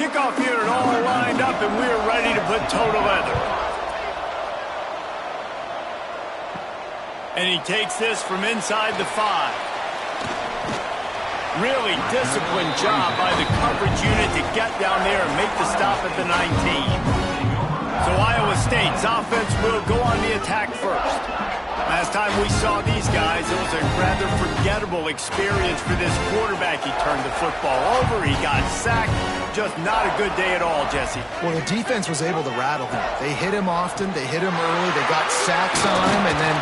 Kickoff unit all lined up, and we're ready to put toe to leather. And he takes this from inside the 5. Really disciplined job by the coverage unit to get down there and make the stop at the 19. So Iowa State's offense will go on the attack first. Last time we saw these guys, it was a rather forgettable experience for this quarterback. He turned the football over, he got sacked. Just not a good day at all, Jesse. Well, the defense was able to rattle him. They hit him often, they hit him early, they got sacks on him, and then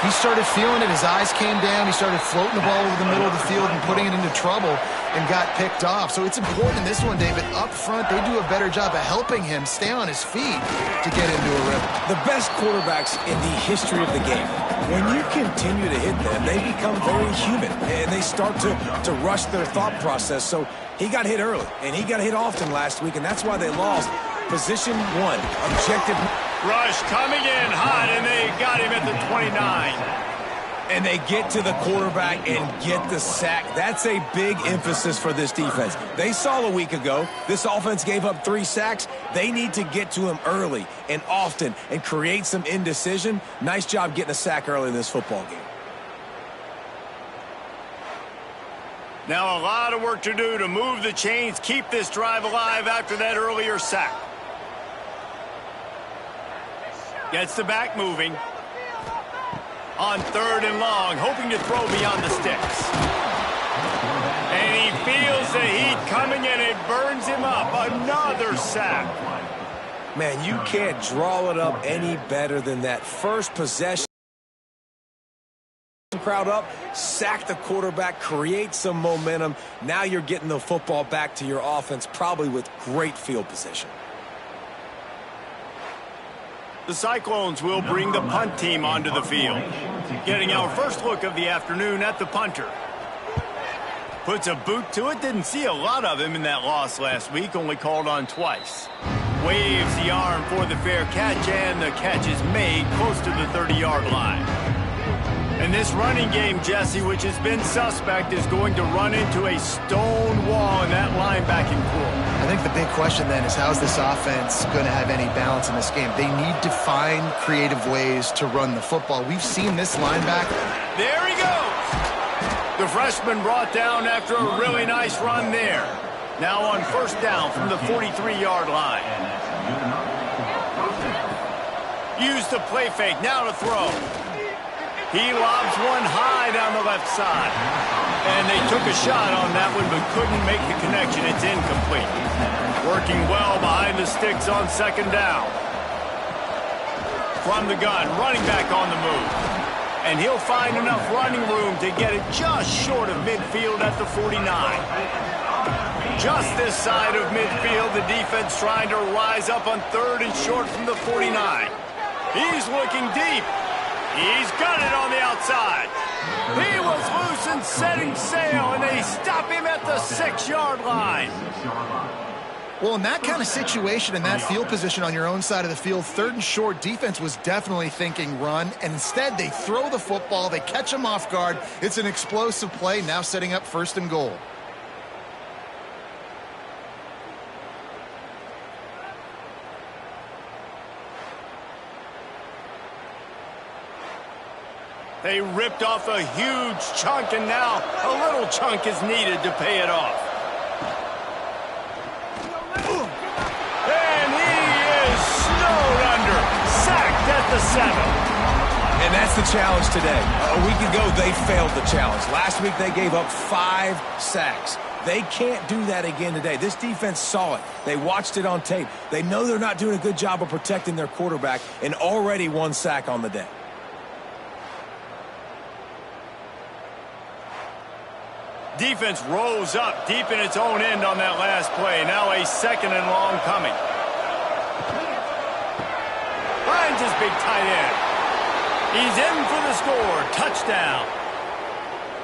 he started feeling it. His eyes came down. He started floating the ball over the middle of the field and putting it into trouble and got picked off. So it's important in this one, David. Up front, they do a better job of helping him stay on his feet to get into a rhythm. The best quarterbacks in the history of the game, when you continue to hit them, they become very human, and they start to rush their thought process. So he got hit early, and he got hit often last week, and that's why they lost. Position 1, objective. Rush coming in hot, and they got him at the 29. And they get to the quarterback and get the sack. That's a big emphasis for this defense. They saw a week ago, this offense gave up 3 sacks. They need to get to him early and often and create some indecision. Nice job getting a sack early in this football game. Now a lot of work to do to move the chains, keep this drive alive after that earlier sack. Gets the back moving. On 3rd and long, hoping to throw beyond the sticks. And he feels the heat coming and it burns him up. Another sack. Man, you can't draw it up any better than that. First possession. Crowd up, sack the quarterback, create some momentum. Now you're getting the football back to your offense, probably with great field position. The Cyclones will bring the punt team onto the field. Getting our first look of the afternoon at the punter. Puts a boot to it. Didn't see a lot of him in that loss last week. Only called on twice. Waves the arm for the fair catch, and the catch is made close to the 30-yard line. And this running game, Jesse, which has been suspect, is going to run into a stone wall in that linebacking core. I think the big question then is, how's this offense going to have any balance in this game? They need to find creative ways to run the football. We've seen this linebacker. There he goes. The freshman brought down after a really nice run there. Now on 1st down from the 43-yard line. Use the play fake, now to throw. He lobs one high down the left side. And they took a shot on that one, but couldn't make the connection. It's incomplete. Working well behind the sticks on 2nd down. From the gun, running back on the move. And he'll find enough running room to get it just short of midfield at the 49. Just this side of midfield, the defense trying to rise up on 3rd and short from the 49. He's looking deep. He's got it on the outside. He was loose and setting sail, and they stop him at the 6-yard line. Well, in that kind of situation, in that field position on your own side of the field, 3rd and short, defense was definitely thinking run, and instead they throw the football, they catch him off guard. It's an explosive play, now setting up 1st and goal. They ripped off a huge chunk, and now a little chunk is needed to pay it off. And he is snowed under, sacked at the 7. And that's the challenge today. A week ago, they failed the challenge. Last week, they gave up 5 sacks. They can't do that again today. This defense saw it. They watched it on tape. They know they're not doing a good job of protecting their quarterback, and already 1 sack on the day. Defense rose up deep in its own end on that last play. Now a 2nd and long coming. Finds his big tight end. He's in for the score. Touchdown.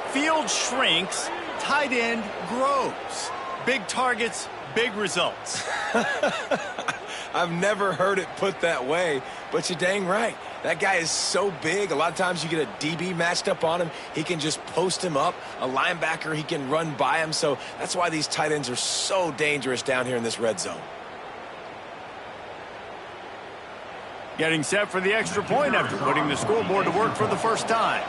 Field shrinks. Tight end grows. Big targets, big results. I've never heard it put that way, but you're dang right. That guy is so big. A lot of times you get a DB matched up on him. He can just post him up. A linebacker, he can run by him. So that's why these tight ends are so dangerous down here in this red zone. Getting set for the extra point after putting the scoreboard to work for the first time.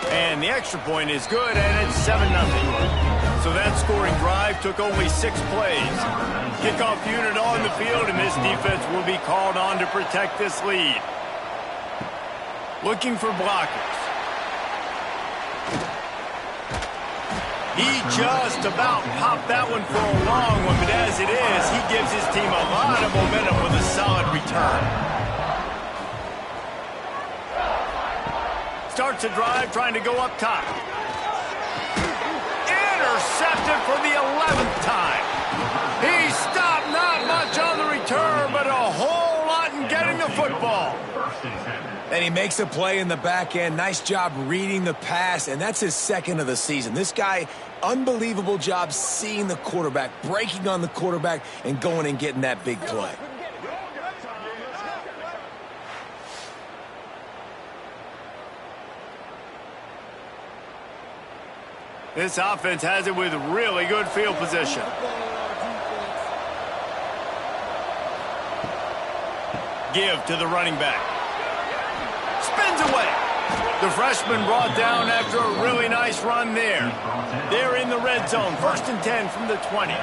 And the extra point is good, and it's 7-0. So that scoring drive took only 6 plays. Kickoff unit on the field, and this defense will be called on to protect this lead. Looking for blockers. He just about popped that one for a long one, but as it is, he gives his team a lot of momentum with a solid return. Starts a drive trying to go up top. Intercepted for the 11th time. He stopped not much on the return, but a whole lot in getting the football. And he makes a play in the back end. Nice job reading the pass, and that's his second of the season. This guy, unbelievable job seeing the quarterback, breaking on the quarterback, and going and getting that big play. This offense has it with really good field position. Give to the running back. Spins away. The freshman brought down after a really nice run there. They're in the red zone. 1st and 10 from the 20.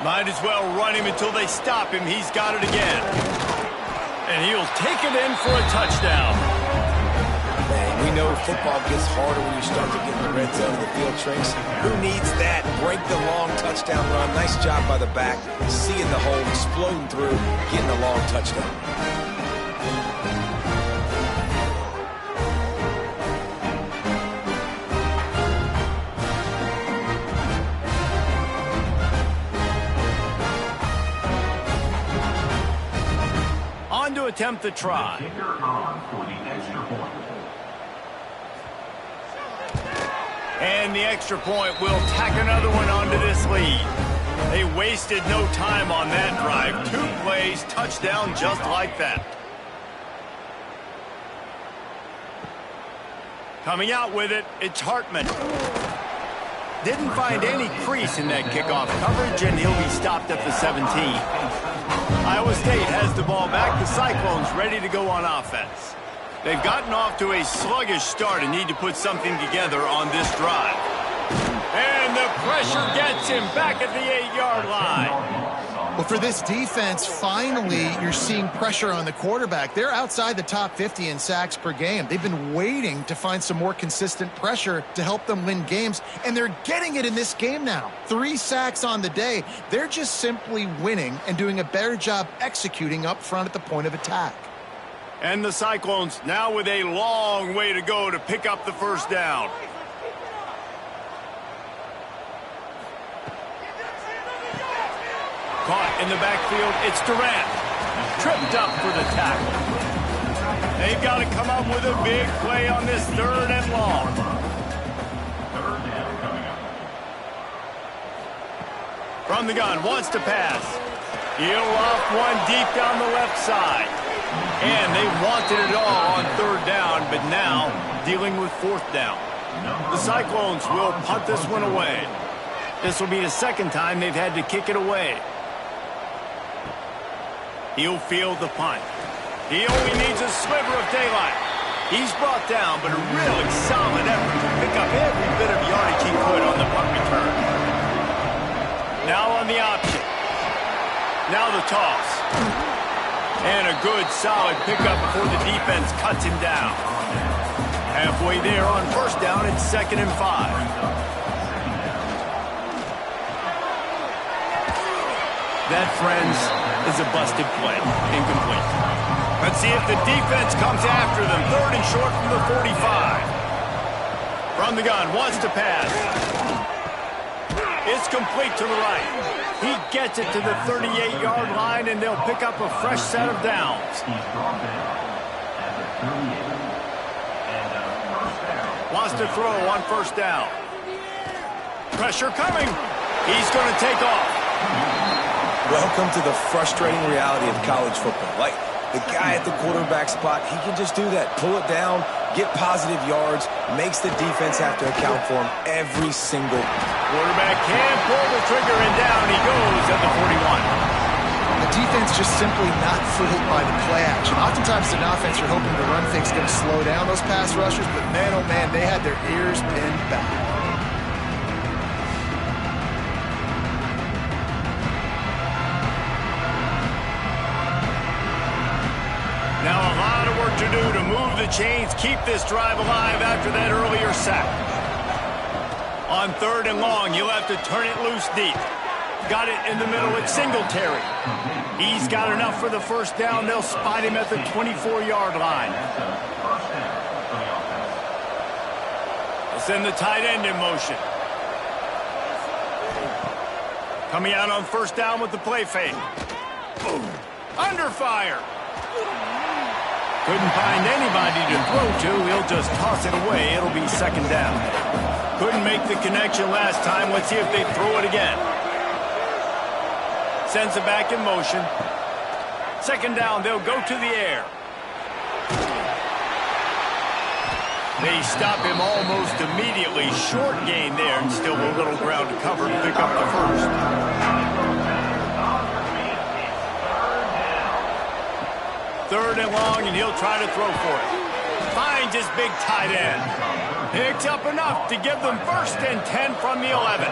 Might as well run him until they stop him. He's got it again. And he'll take it in for a touchdown. We know football gets harder when you start to get in the red zone and the field shrinks. Who needs that? Break the long touchdown run. Nice job by the back. Seeing the hole, exploding through, getting a long touchdown. On to attempt the try. And the extra point will tack another one onto this lead. They wasted no time on that drive. 2 plays, touchdown just like that. Coming out with it, it's Hartman. Didn't find any crease in that kickoff coverage, and he'll be stopped at the 17. Iowa State has the ball back. The Cyclones ready to go on offense. They've gotten off to a sluggish start and need to put something together on this drive. And the pressure gets him back at the 8-yard line. Well, for this defense, finally, you're seeing pressure on the quarterback. They're outside the top 50 in sacks per game. They've been waiting to find some more consistent pressure to help them win games, and they're getting it in this game now. 3 sacks on the day. They're just simply winning and doing a better job executing up front at the point of attack. And the Cyclones now with a long way to go to pick up the first down. Caught in the backfield, it's Durant. Tripped up for the tackle. They've got to come up with a big play on this 3rd and long. From the gun, wants to pass. He'll off one deep down the left side. And they wanted it all on 3rd down, but now dealing with 4th down. The Cyclones will punt this one away. This will be the 2nd time they've had to kick it away. He'll field the punt. He only needs a sliver of daylight. He's brought down, but a really solid effort to pick up every bit of yardage he could on the punt return. Now on the option. Now the toss. And a good, solid pickup before the defense cuts him down. Halfway there on 1st down, it's 2nd and 5. That, friends, is a busted play. Incomplete. Let's see if the defense comes after them. 3rd and short from the 45. From the gun, wants to pass. It's complete to the right. He gets it to the 38-yard line, and they'll pick up a fresh set of downs. Wants to throw on first down. Pressure coming. He's going to take off. Welcome to the frustrating reality of college football. Like, the guy at the quarterback spot, he can just do that. Pull it down, get positive yards, makes the defense have to account for him every single. Quarterback can pull the trigger, and down he goes at the 41. The defense just simply not fooled by the play action. Oftentimes, an offense you're hoping the run fake's going to slow down those pass rushers, but man, oh man, they had their ears pinned back. Now a lot of work to do to move the chains, keep this drive alive after that earlier sack. On 3rd and long, you'll have to turn it loose deep. Got it in the middle at Singletary. He's got enough for the first down. They'll spot him at the 24-yard line. They'll send the tight end in motion. Coming out on first down with the play fake. Under fire. Couldn't find anybody to throw to. He'll just toss it away. It'll be 2nd down. Couldn't make the connection last time. Let's see if they throw it again. Sends it back in motion. 2nd down, they'll go to the air. They stop him almost immediately. Short gain there, and still a little ground to cover to pick up the first. 3rd and long, and he'll try to throw for it. Finds his big tight end. Picks up enough to give them 1st and 10 from the 11.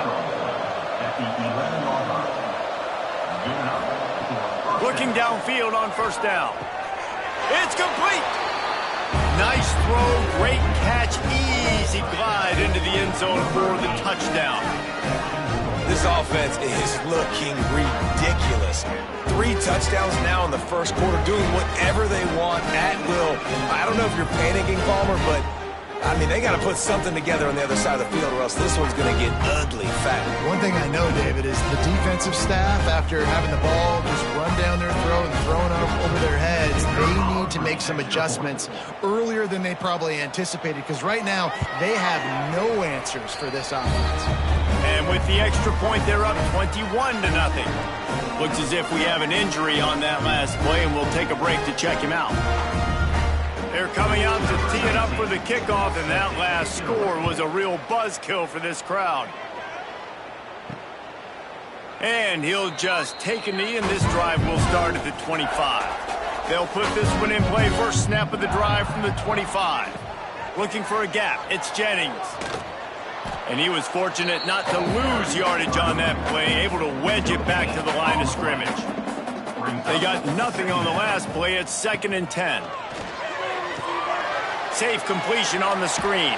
Looking downfield on first down. It's complete. Nice throw, great catch, easy glide into the end zone for the touchdown. This offense is looking ridiculous. 3 touchdowns now in the first quarter, doing whatever they want at will. I don't know if you're panicking, Palmer, but I mean, they got to put something together on the other side of the field or else this one's going to get ugly fast. One thing I know, David, is the defensive staff, after having the ball just run down their throat and thrown over their heads, they need to make some adjustments earlier than they probably anticipated, because right now they have no answers for this offense. And with the extra point, they're up 21-0. Looks as if we have an injury on that last play, and we'll take a break to check him out. They're coming out to tee it up for the kickoff, and that last score was a real buzzkill for this crowd. And he'll just take a knee, and this drive will start at the 25. They'll put this one in play. First snap of the drive from the 25. Looking for a gap. It's Jennings. And he was fortunate not to lose yardage on that play, able to wedge it back to the line of scrimmage. They got nothing on the last play. It's 2nd and 10. Safe completion on the screen.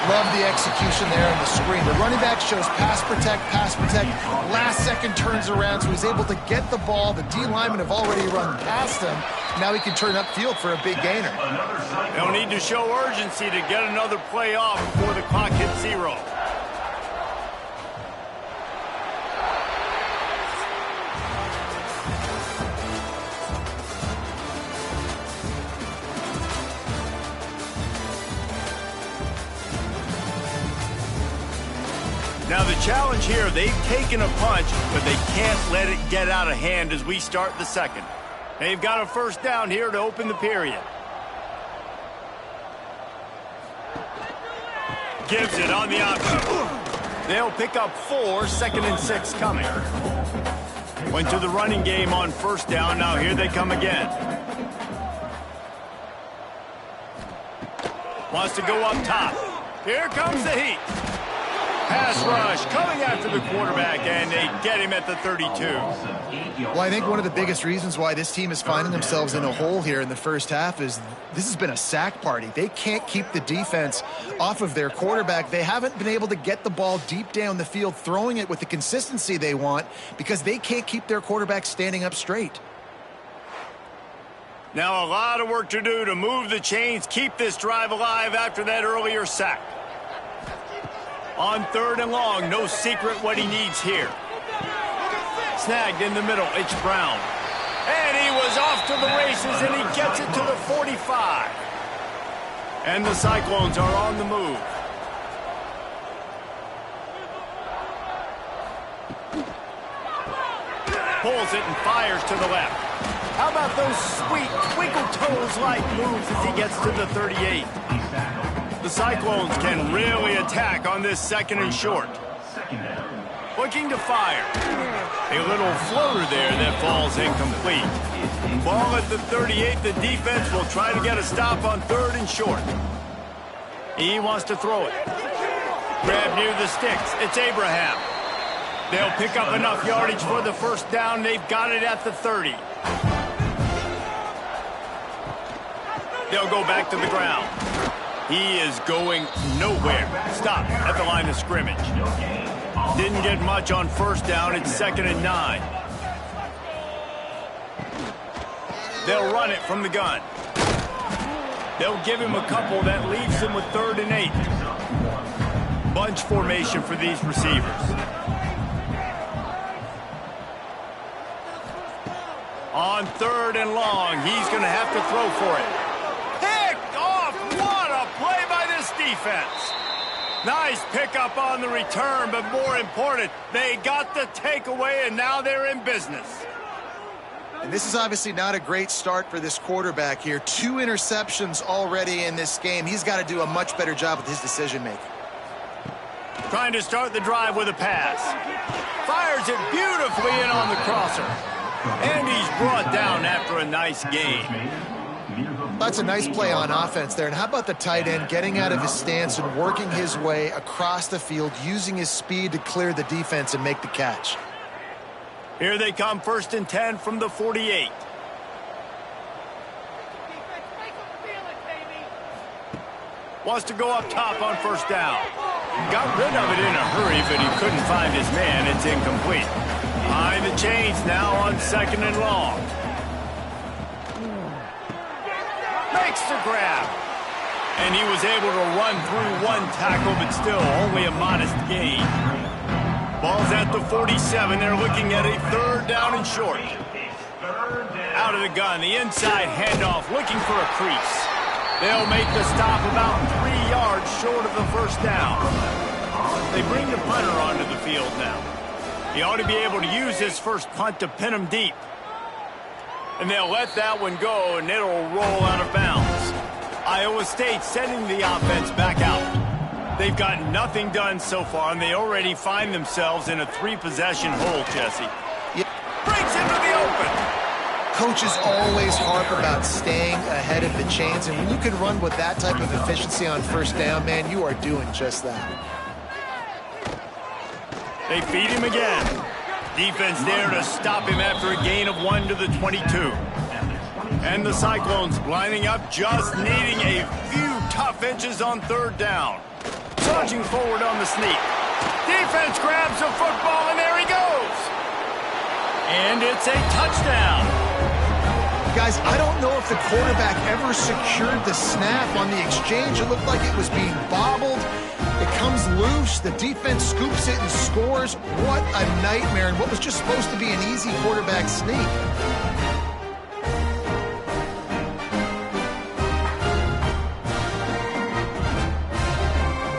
Love the execution there on the screen. The running back shows pass protect, pass protect. Last second turns around, so he's able to get the ball. The D linemen have already run past him. Now he can turn upfield for a big gainer. They'll need to show urgency to get another play off before the clock hits 0. Now the challenge here, they've taken a punch, but they can't let it get out of hand as we start the second. They've got a first down here to open the period. Gives it on the option. They'll pick up 4, 2nd and 6 coming. Went to the running game on first down, now here they come again. Wants to go up top. Here comes the heat. Pass rush coming after the quarterback, and they get him at the 32. Well, I think one of the biggest reasons why this team is finding themselves in a hole here in the first half is this has been a sack party. They can't keep the defense off of their quarterback. They haven't been able to get the ball deep down the field, throwing it with the consistency they want, because they can't keep their quarterback standing up straight. Now a lot of work to do to move the chains, keep this drive alive after that earlier sack. On 3rd and long, no secret what he needs here. Snagged in the middle, it's Brown. And he was off to the races, and he gets it to the 45. And the Cyclones are on the move. Pulls it and fires to the left. How about those sweet twinkle toes-like moves as he gets to the 38? The Cyclones can really attack on this 2nd and short. Looking to fire. A little floater there that falls incomplete. Ball at the 38. The defense will try to get a stop on 3rd and short. He wants to throw it. Grab near the sticks. It's Abraham. They'll pick up enough yardage for the 1st down. They've got it at the 30. They'll go back to the ground. He is going nowhere. Stop at the line of scrimmage. Didn't get much on 1st down. It's 2nd and 9. They'll run it from the gun. They'll give him a couple that leaves him with 3rd and 8. Bunch formation for these receivers. On 3rd and long, he's going to have to throw for it. Picked off! What a play by this defense! Nice pickup on the return, but more important, they got the takeaway, and now they're in business. And this is obviously not a great start for this quarterback here. 2 interceptions already in this game. He's got to do a much better job with his decision-making. Trying to start the drive with a pass. Fires it beautifully in on the crosser. And he's brought down after a nice gain. That's a nice play on offense there. And how about the tight end getting out of his stance and working his way across the field, using his speed to clear the defense and make the catch. Here they come, 1st and 10 from the 48. Wants to go up top on 1st down. Got rid of it in a hurry, but he couldn't find his man. It's incomplete. Behind the chains now on 2nd and long. Makes the grab. And he was able to run through 1 tackle, but still only a modest gain. Ball's at the 47. They're looking at a 3rd down and short. Out of the gun, the inside handoff, looking for a crease. They'll make the stop about 3 yards short of the 1st down. They bring the punter onto the field now. He ought to be able to use his first punt to pin him deep. And they'll let that one go, and it'll roll out of bounds. Iowa State sending the offense back out. They've got nothing done so far, and they already find themselves in a 3-possession hole, Jesse. Breaks into the open. Coaches always harp about staying ahead of the chains, and when you can run with that type of efficiency on 1st down, man, you are doing just that. They feed him again. Defense there to stop him after a gain of 1 to the 22. And the Cyclones lining up, just needing a few tough inches on 3rd down. Surging forward on the sneak. Defense grabs the football, and there he goes. And it's a touchdown. Guys, I don't know if the quarterback ever secured the snap on the exchange. It looked like it was being bobbled. It comes loose. The defense scoops it and scores. What a nightmare, and what was just supposed to be an easy quarterback sneak.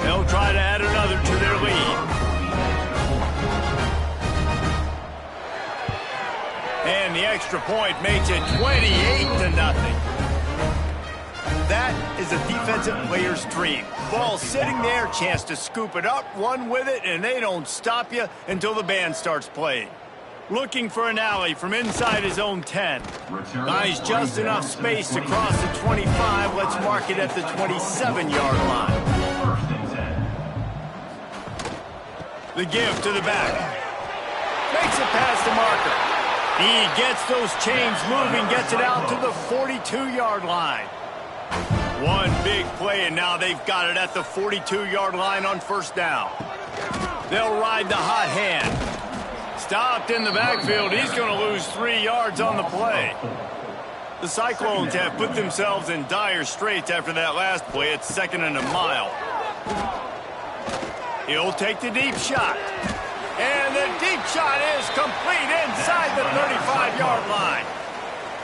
They'll try to add another to their lead. And the extra point makes it 28-0. That is a defensive player's dream. Ball sitting there, chance to scoop it up, run with it, and they don't stop you until the band starts playing. Looking for an alley from inside his own 10. Buys just enough space to cross the 25. Let's mark it at the 27-yard line. The give to the back. Makes it past the marker. He gets those chains moving, gets it out to the 42-yard line. One big play, and now they've got it at the 42-yard line on 1st down. They'll ride the hot hand. Stopped in the backfield. He's going to lose 3 yards on the play. The Cyclones have put themselves in dire straits after that last play. It's 2nd and a mile. He'll take the deep shot. And the deep shot is complete inside the 35-yard line.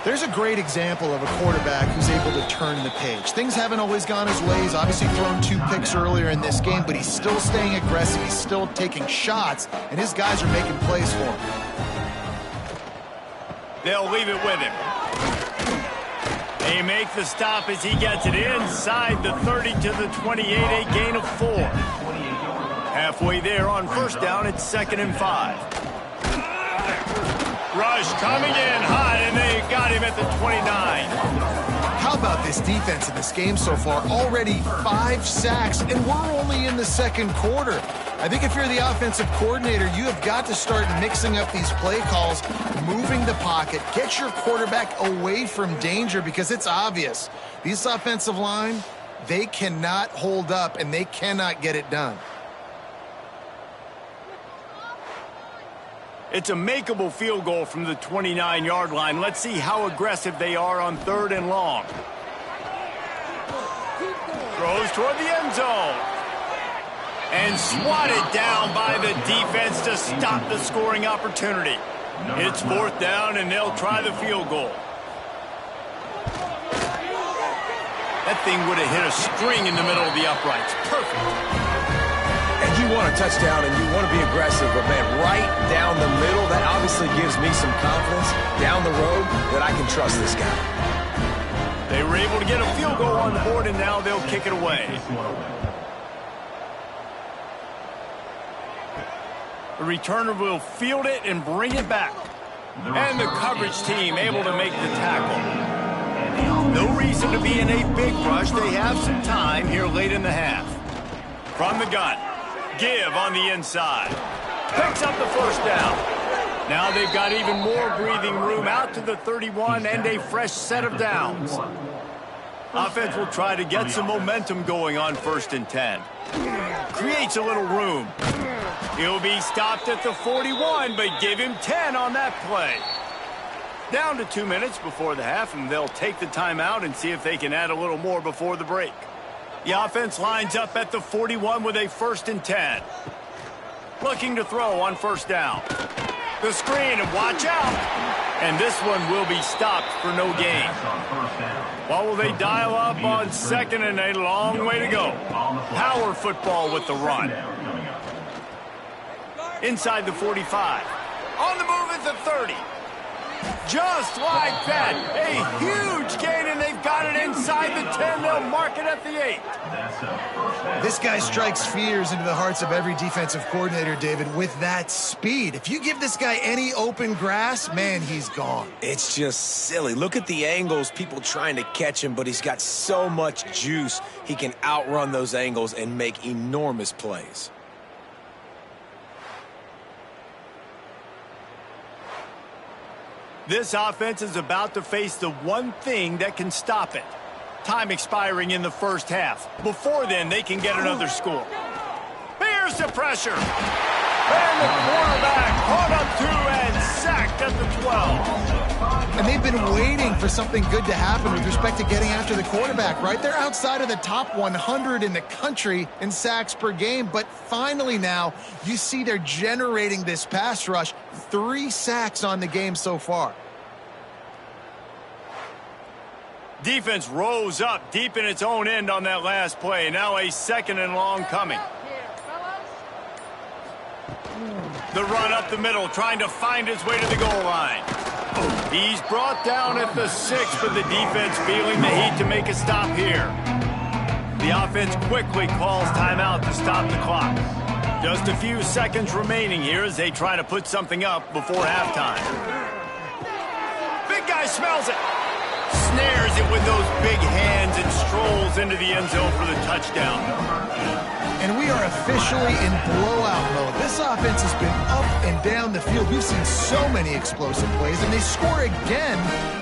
There's a great example of a quarterback who's able to turn the page. Things haven't always gone his way. He's obviously thrown 2 picks earlier in this game, but he's still staying aggressive. He's still taking shots, and his guys are making plays for him. They'll leave it with him. They make the stop as he gets it inside the 30 to the 28, a gain of 4. Halfway there on first down, it's 2nd and 5. Rush coming in hot, and they got him at the 29. How about this defense in this game so far? Already 5 sacks, and we're only in the 2nd quarter. I think if you're the offensive coordinator, you have got to start mixing up these play calls, moving the pocket, get your quarterback away from danger, because it's obvious. This offensive line, they cannot hold up, and they cannot get it done. It's a makeable field goal from the 29-yard line. Let's see how aggressive they are on 3rd and long. Throws toward the end zone. And swatted down by the defense to stop the scoring opportunity. It's 4th down, and they'll try the field goal. That thing would have hit a string in the middle of the uprights. Perfect. And you want a touchdown and you want to be aggressive, but man, right down the middle, that obviously gives me some confidence down the road that I can trust this guy. They were able to get a field goal on the board, and now they'll kick it away. The returner will field it and bring it back. And the coverage team able to make the tackle. No reason to be in a big rush. They have some time here late in the half. From the gun. Give on the inside. Picks up the 1st down. Now they've got even more breathing room out to the 31 and a fresh set of downs. Offense will try to get some momentum going on 1st and 10. Creates a little room. He'll be stopped at the 41, but give him 10 on that play. Down to 2 minutes before the half, and they'll take the timeout and see if they can add a little more before the break. The offense lines up at the 41 with a 1st and 10. Looking to throw on 1st down. The screen, and watch out. And this one will be stopped for no gain. What will they dial up on 2nd and a long way to go? Power football with the run. Inside the 45. On the move at the 30. Just like that, a huge gain, and they've got it inside the 10. They'll mark it at the 8. This guy strikes fears into the hearts of every defensive coordinator, David, with that speed. If you give this guy any open grass, man, he's gone. It's just silly. Look at the angles, people trying to catch him, but he's got so much juice. He can outrun those angles and make enormous plays. This offense is about to face the one thing that can stop it. Time expiring in the 1st half. Before then, they can get another score. Here's the pressure. And the quarterback caught up 2 and sacked at the 12. And they've been waiting for something good to happen with respect to getting after the quarterback, right? They're outside of the top 100 in the country in sacks per game, but finally now you see they're generating this pass rush. 3 sacks on the game so far. Defense rose up deep in its own end on that last play. Now a 2nd and long coming. The run up the middle, trying to find his way to the goal line. He's brought down at the 6, but the defense feeling the heat to make a stop here. The offense quickly calls timeout to stop the clock. Just a few seconds remaining here as they try to put something up before halftime. Big guy smells it. Snares it with those big hands and strolls into the end zone for the touchdown. And we are officially in blowout mode. This offense has been up and down the field. We've seen so many explosive plays, and they score again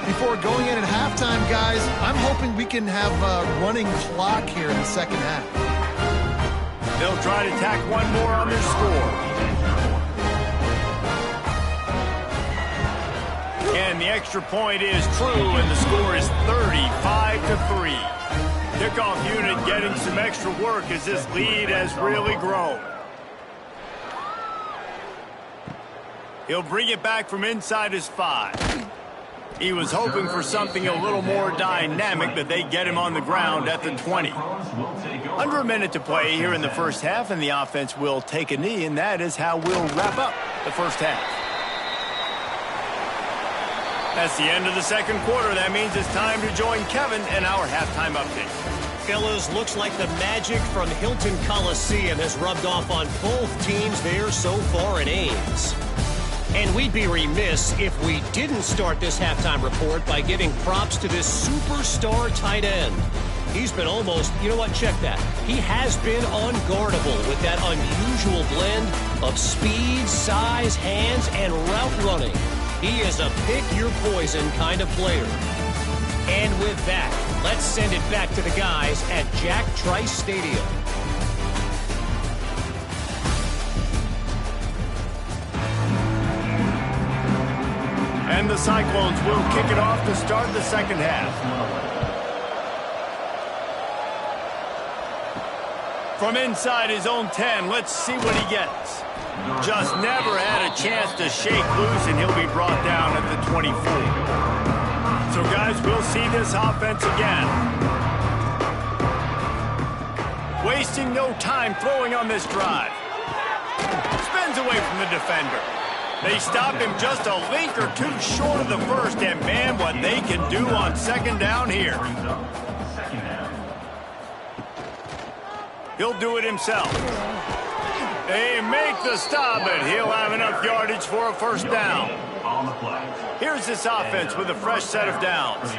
before going in at halftime, guys. I'm hoping we can have a running clock here in the 2nd half. They'll try to tack one more on their score. And the extra point is true, and the score is 35-3. Kickoff unit getting some extra work as this lead has really grown. He'll bring it back from inside his 5. He was hoping for something a little more dynamic, but they get him on the ground at the 20. Under a minute to play here in the first half, and the offense will take a knee, and that is how we'll wrap up the first half. That's the end of the second quarter. That means it's time to join Kevin in our halftime update. Fellas, looks like the magic from Hilton Coliseum has rubbed off on both teams there so far in Ames. And we'd be remiss if we didn't start this halftime report by giving props to this superstar tight end. He's been almost, you know what, check that. He has been unguardable with that unusual blend of speed, size, hands, and route running. He is a pick-your-poison kind of player. And with that, let's send it back to the guys at Jack Trice Stadium. And the Cyclones will kick it off to start the second half. From inside his own 10, let's see what he gets. Just never had a chance to shake loose, and he'll be brought down at the 24. So, guys, we'll see this offense again. Wasting no time throwing on this drive. Spins away from the defender. They stop him just a link or two short of the first, and man, what they can do on second down here. He'll do it himself. They make the stop, but he'll have enough yardage for a first down. Here's this offense with a fresh set of downs.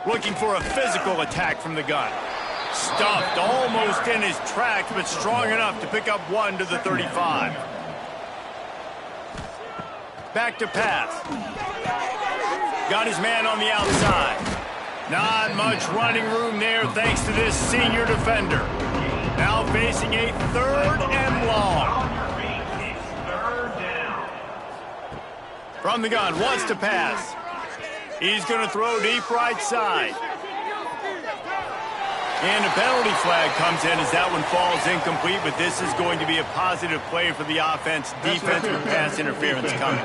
Looking for a physical attack from the gun. Stuffed almost in his tracks, but strong enough to pick up one to the 35. Back to pass. Got his man on the outside. Not much running room there thanks to this senior defender. Now facing a third and long. From the gun, wants to pass. He's going to throw deep right side. And a penalty flag comes in as that one falls incomplete, but this is going to be a positive play for the offense. Defense with pass interference coming.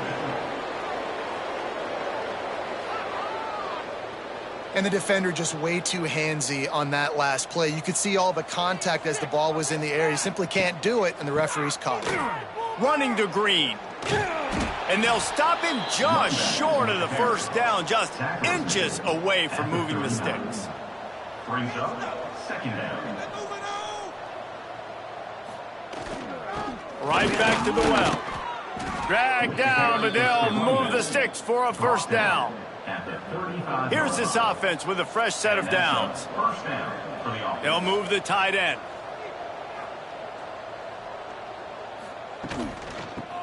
And the defender just way too handsy on that last play. You could see all the contact as the ball was in the air. He simply can't do it, and the referee's caught it. Running to Green. And they'll stop him just short of the first down, just inches away from moving the sticks. Brings up second down. Right back to the well. Drag down, but they'll move the sticks for a first down. Here's this offense with a fresh set of downs. They'll move the tight end.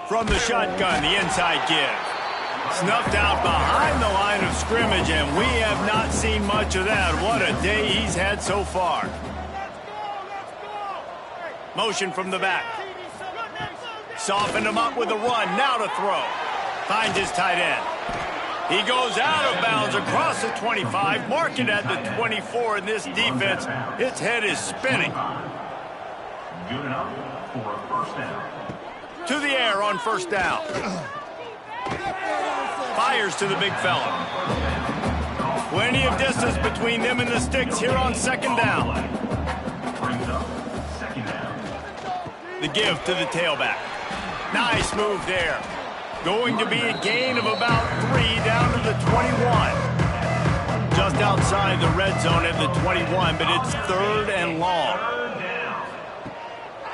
From the shotgun, the inside give. Snuffed out behind the line of scrimmage, and we have not seen much of that. What a day he's had so far. Motion from the back. Softened him up with a run. Now to throw. Finds his tight end. He goes out of bounds across the 25, marked it at the 24, and this defense, its head is spinning. Good enough for a first down. To the air on first down. Fires to the big fella. Plenty of distance between them and the sticks here on second down. Brings up second down. The give to the tailback. Nice move there. Going to be a gain of about 3 down to the 21. Just outside the red zone at the 21, but it's third and long.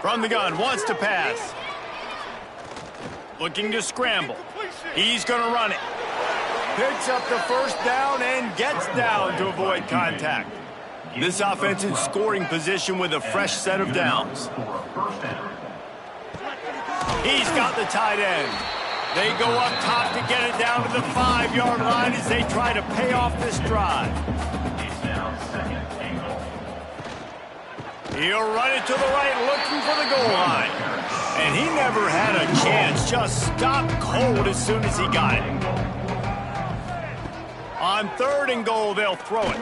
From the gun, wants to pass. Looking to scramble. He's going to run it. Picks up the first down and gets down to avoid contact. This offense in scoring position with a fresh set of downs. He's got the tight end. They go up top to get it down to the 5-yard line as they try to pay off this drive. He'll run it to the right, looking for the goal line. And he never had a chance, just stopped cold as soon as he got it. On third and goal, they'll throw it.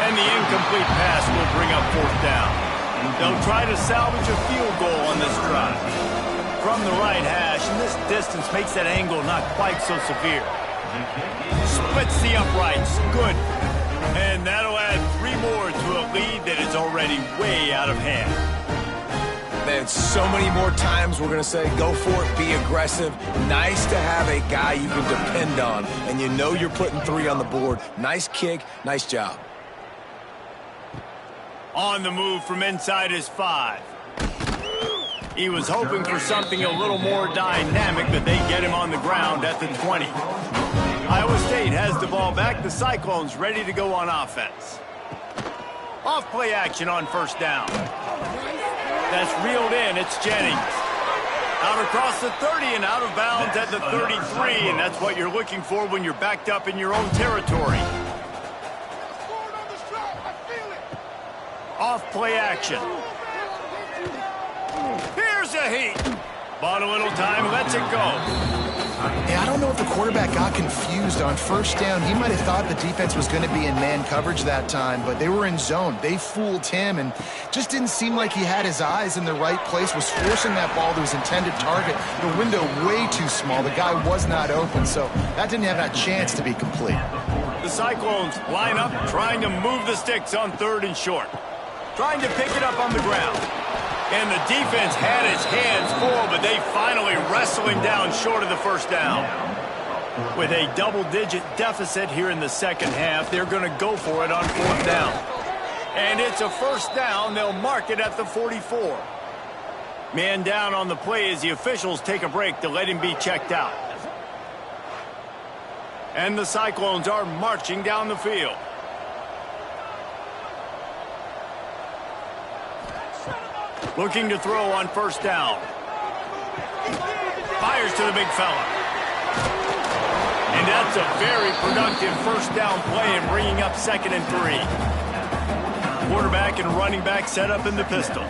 And the incomplete pass will bring up fourth down. They'll try to salvage a field goal on this drive. from the right hash, and this distance makes that angle not quite so severe. Splits the uprights. Good. And that'll add 3 more to a lead that is already way out of hand. Man, so many more times we're going to say, go for it, be aggressive. Nice to have a guy you can depend on, and you know you're putting 3 on the board. Nice kick, nice job. On the move from inside his 5. He was hoping for something a little more dynamic, but they get him on the ground at the 20. Iowa State has the ball back. The Cyclones ready to go on offense. Off-play action on first down. That's reeled in. It's Jennings. Out across the 30 and out of bounds at the 33, and that's what you're looking for when you're backed up in your own territory. Off-play action. Here's a heat. Bought a little time, lets it go. Yeah, I don't know if the quarterback got confused on first down. He might have thought the defense was going to be in man coverage that time, but they were in zone. They fooled him and just didn't seem like he had his eyes in the right place, was forcing that ball to his intended target. The window way too small. The guy was not open, so that didn't have that chance to be complete. The Cyclones line up, trying to move the sticks on 3rd and short. Trying to pick it up on the ground. And the defense had his hands full, but they finally wrestle him down short of the first down. With a double-digit deficit here in the second half, they're going to go for it on 4th down. And it's a first down. They'll mark it at the 44. Man down on the play as the officials take a break to let him be checked out. And the Cyclones are marching down the field. Looking to throw on first down. Fires to the big fella. And that's a very productive first down play and bringing up 2nd and 3. Quarterback and running back set up in the pistol.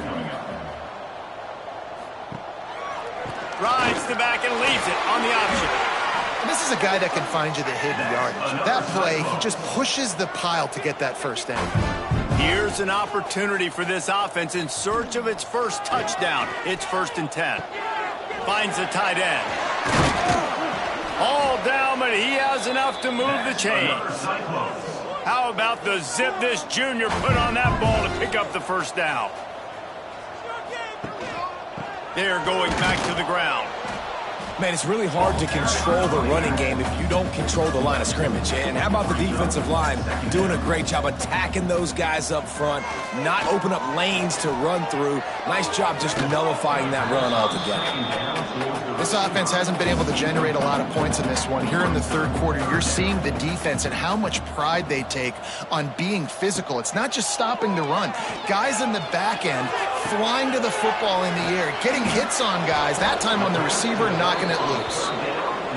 Drives the back and leaves it on the option. And this is a guy that can find you the hidden yardage. That play, he just pushes the pile to get that first down. Here's an opportunity for this offense in search of its first touchdown. It's 1st and 10. Finds the tight end. All down, but he has enough to move the chains. How about the zip this junior put on that ball to pick up the first down? They're going back to the ground. Man, it's really hard to control the running game if you don't control the line of scrimmage. And how about the defensive line doing a great job attacking those guys up front, not open up lanes to run through. Nice job just nullifying that run altogether. This offense hasn't been able to generate a lot of points in this one. Here in the 3rd quarter, you're seeing the defense and how much pride they take on being physical. It's not just stopping the run. Guys in the back end flying to the football in the air, getting hits on guys, that time on the receiver, knocking it loose.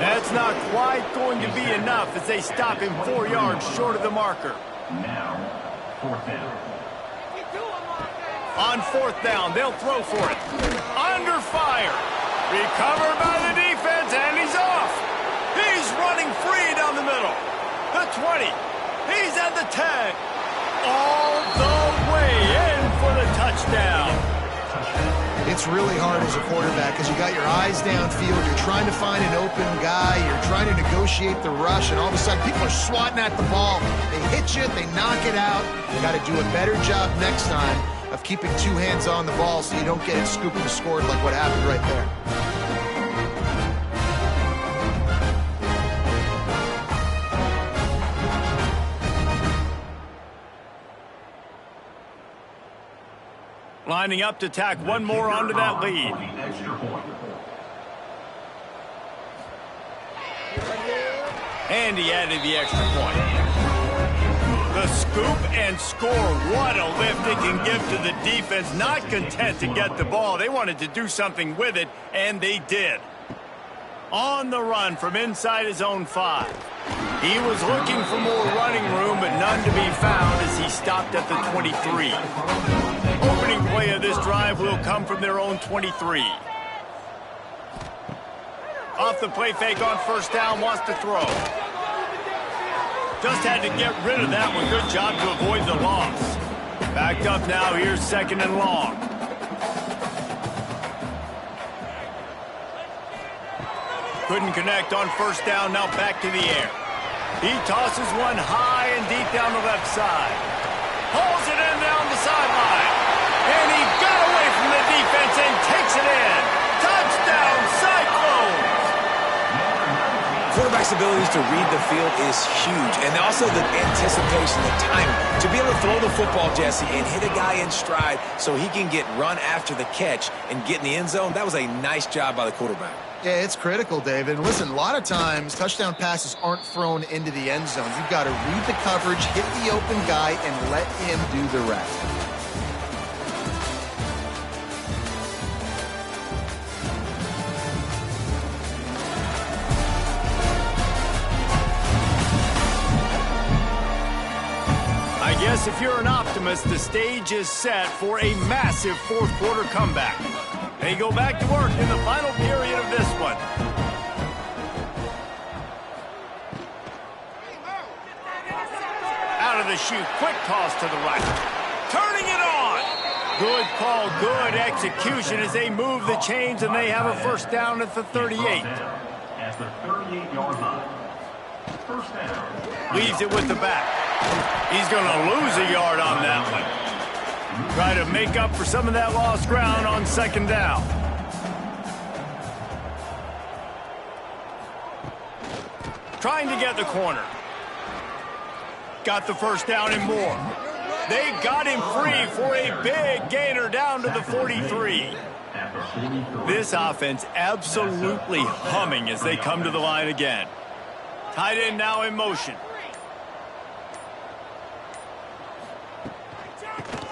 That's not quite going to be enough as they stop him 4 yards short of the marker. Now, 4th down. On 4th down, they'll throw for it. Under fire. Recovered by the defense, and he's off. He's running free down the middle. The 20. He's at the 10. All the way in for the touchdown. It's really hard as a quarterback because you got your eyes downfield, you're trying to find an open guy, you're trying to negotiate the rush, and all of a sudden people are swatting at the ball. They hit you, they knock it out. You got to do a better job next time of keeping 2 hands on the ball so you don't get it scooped and scored like what happened right there. Lining up to tack one more onto that lead. And he added the extra point. The scoop and score. What a lift it can give to the defense. Not content to get the ball. They wanted to do something with it, and they did. On the run from inside his own 5. He was looking for more running room, but none to be found as he stopped at the 23. Opening play of this drive will come from their own 23. Off the play fake on first down, wants to throw. Just had to get rid of that one. Good job to avoid the loss. Backed up now, here's 2nd and long. Couldn't connect on first down, now back to the air. He tosses one high and deep down the left side. Hauls it in down the sideline. And he got away from the defense and takes it in. Touchdown, Cyclones! Quarterback's abilities to read the field is huge, and also the anticipation, the timing. To be able to throw the football, Jesse, and hit a guy in stride so he can get run after the catch and get in the end zone, that was a nice job by the quarterback. Yeah, it's critical, David. And listen, a lot of times touchdown passes aren't thrown into the end zone. You've got to read the coverage, hit the open guy, and let him do the rest. I guess if you're an optimist, the stage is set for a massive fourth-quarter comeback. They go back to work in the final period of this one. Out of the chute, quick toss to the right. Turning it on. Good call, good execution as they move the chains, and they have a first down at the 38. At the 38-yard line. First down. Leaves it with the back. He's going to lose a yard on that one. Try to make up for some of that lost ground on second down. Trying to get the corner. Got the first down and more. They got him free for a big gainer down to the 43. This offense absolutely humming as they come to the line again. Tight end now in motion.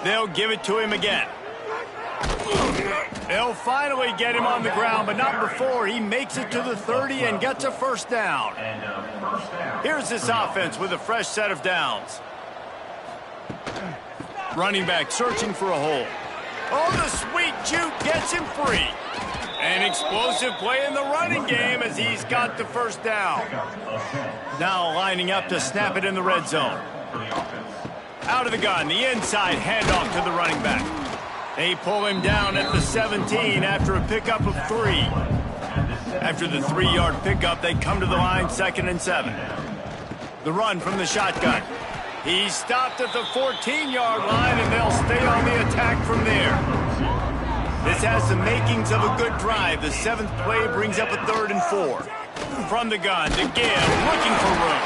They'll give it to him again. They'll finally get him on the ground, but not before he makes it to the 30 and gets a first down. Here's this offense with a fresh set of downs. Running back searching for a hole. Oh, the sweet juke gets him free. An explosive play in the running game as he's got the first down. Now lining up to snap it in the red zone. Out of the gun, the inside handoff to the running back. They pull him down at the 17 after a pickup of 3. After the 3-yard pickup, they come to the line 2nd and 7. The run from the shotgun. He's stopped at the 14-yard line, and they'll stay on the attack from there. This has the makings of a good drive. The 7th play brings up a 3rd and 4. From the gun, to give, looking for room.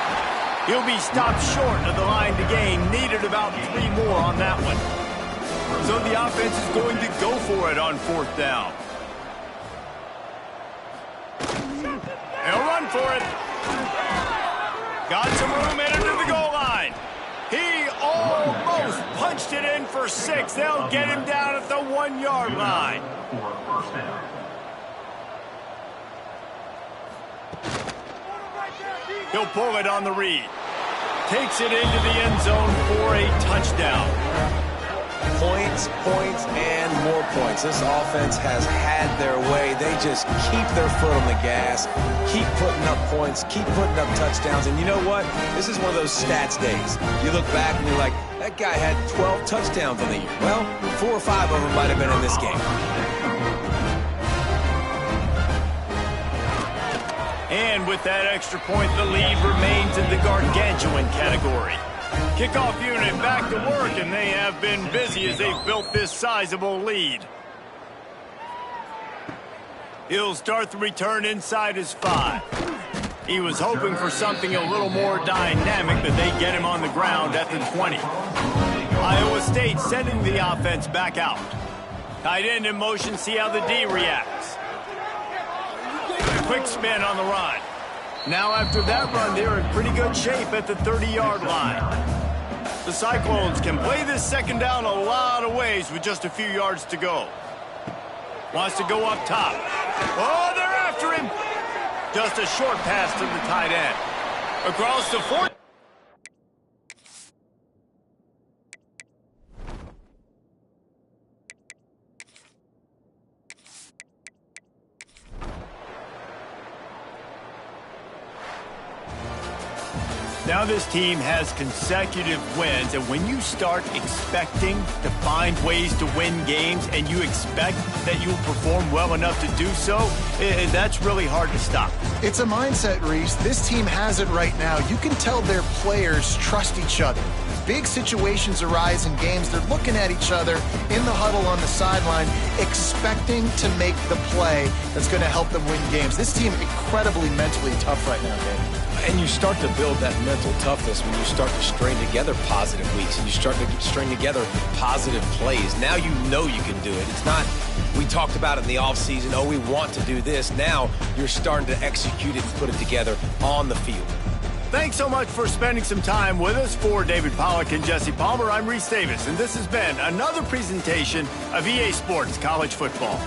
He'll be stopped short of the line to gain. Needed about 3 more on that one. So the offense is going to go for it on 4th down. They'll run for it. Got some room headed to the goal line. He almost punched it in for 6. They'll get him down at the 1-yard line. He'll pull it on the read. Takes it into the end zone for a touchdown. Points, points, and more points. This offense has had their way. They just keep their foot on the gas, keep putting up points, keep putting up touchdowns. And you know what? This is one of those stats days. You look back and you're like, that guy had 12 touchdowns on the year. Well, 4 or 5 of them might have been in this game. And with that extra point, the lead remains in the gargantuan category. Kickoff unit back to work, and they have been busy as they've built this sizable lead. He'll start the return inside his 5. He was hoping for something a little more dynamic, but they get him on the ground at the 20. Iowa State sending the offense back out. Tight end in motion, see how the D reacts. A quick spin on the run. Now after that run, they're in pretty good shape at the 30-yard line. The Cyclones can play this second down a lot of ways with just a few yards to go. Wants to go up top. Oh, they're after him. Just a short pass to the tight end. Across the 40. Now this team has consecutive wins, and when you start expecting to find ways to win games and you expect that you'll perform well enough to do so, that's really hard to stop. It's a mindset, Reese. This team has it right now. You can tell their players trust each other. Big situations arise in games. They're looking at each other in the huddle on the sideline, expecting to make the play that's going to help them win games. This team incredibly mentally tough right now, Dave. And you start to build that mental toughness when you start to string together positive weeks and you start to string together positive plays. Now you know you can do it. It's not, we talked about it in the offseason, oh, we want to do this. Now you're starting to execute it and put it together on the field. Thanks so much for spending some time with us. For David Pollack and Jesse Palmer, I'm Reese Davis, and this has been another presentation of EA Sports College Football.